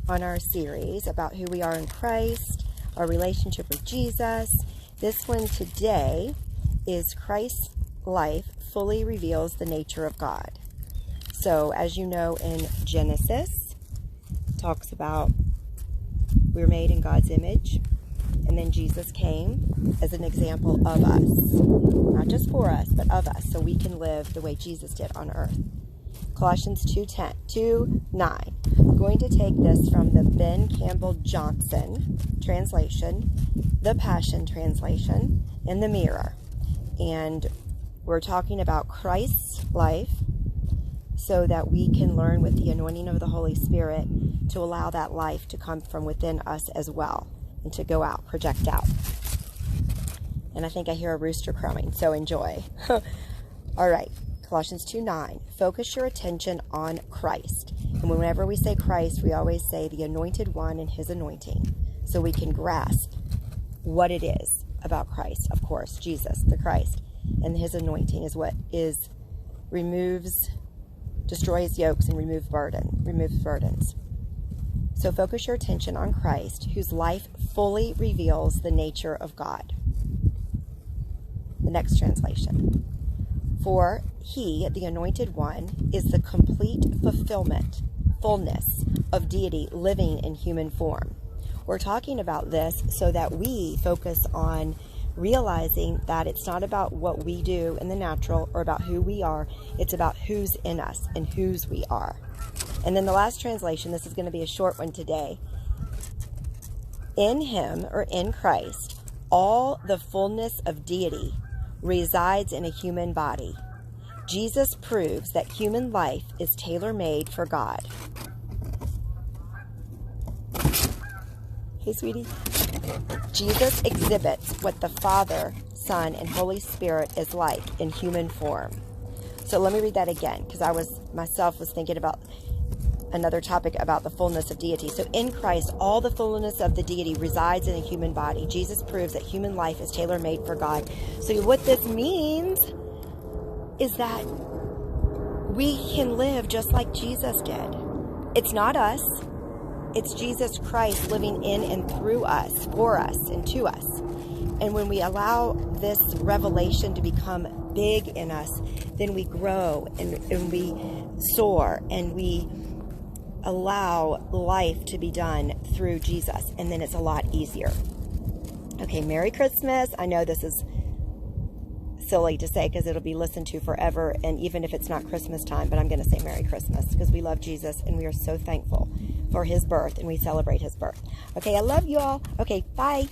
on our series about who we are in Christ, our relationship with Jesus. This one today is Christ's life fully reveals the nature of God. So, as you know, in Genesis, it talks about we're made in God's image, and then Jesus came as an example of us. Not just for us, but of us, so we can live the way Jesus did on earth. Colossians 2:9. I'm going to take this from the Ben Campbell Johnson translation, the Passion Translation, and the Mirror. And we're talking about Christ's life so that we can learn with the anointing of the Holy Spirit to allow that life to come from within us as well and to go out, project out. And I think I hear a rooster crowing, so enjoy. All right, Colossians 2:9. Focus your attention on Christ. And whenever we say Christ, we always say the anointed one and his anointing, so we can grasp what it is about Christ. Of course, Jesus, the Christ, and his anointing is what destroys yokes and removes burdens. So focus your attention on Christ, whose life fully reveals the nature of God. The next translation. For he, the anointed one, is the complete fullness of deity living in human form. We're talking about this so that we focus on realizing that it's not about what we do in the natural or about who we are. It's about who's in us and whose we are. And then the last translation, this is going to be a short one today. In him, or in Christ, all the fullness of deity resides in a human body. Jesus proves that human life is tailor-made for God. Hey, sweetie. Jesus exhibits what the Father, Son, and Holy Spirit is like in human form. So let me read that again, because I was thinking about another topic about the fullness of deity. So in Christ, all the fullness of the deity resides in a human body. Jesus proves that human life is tailor-made for God. So what this means is that we can live just like Jesus did. It's not us. It's Jesus Christ living in and through us, for us, and to us. And when we allow this revelation to become big in us, then we grow and we soar and we allow life to be done through Jesus. And then it's a lot easier. Okay, Merry Christmas. I know this is silly to say because it'll be listened to forever, and even if it's not Christmas time, but I'm going to say Merry Christmas because we love Jesus and we are so thankful for his birth and we celebrate his birth. Okay, I love you all. Okay, bye.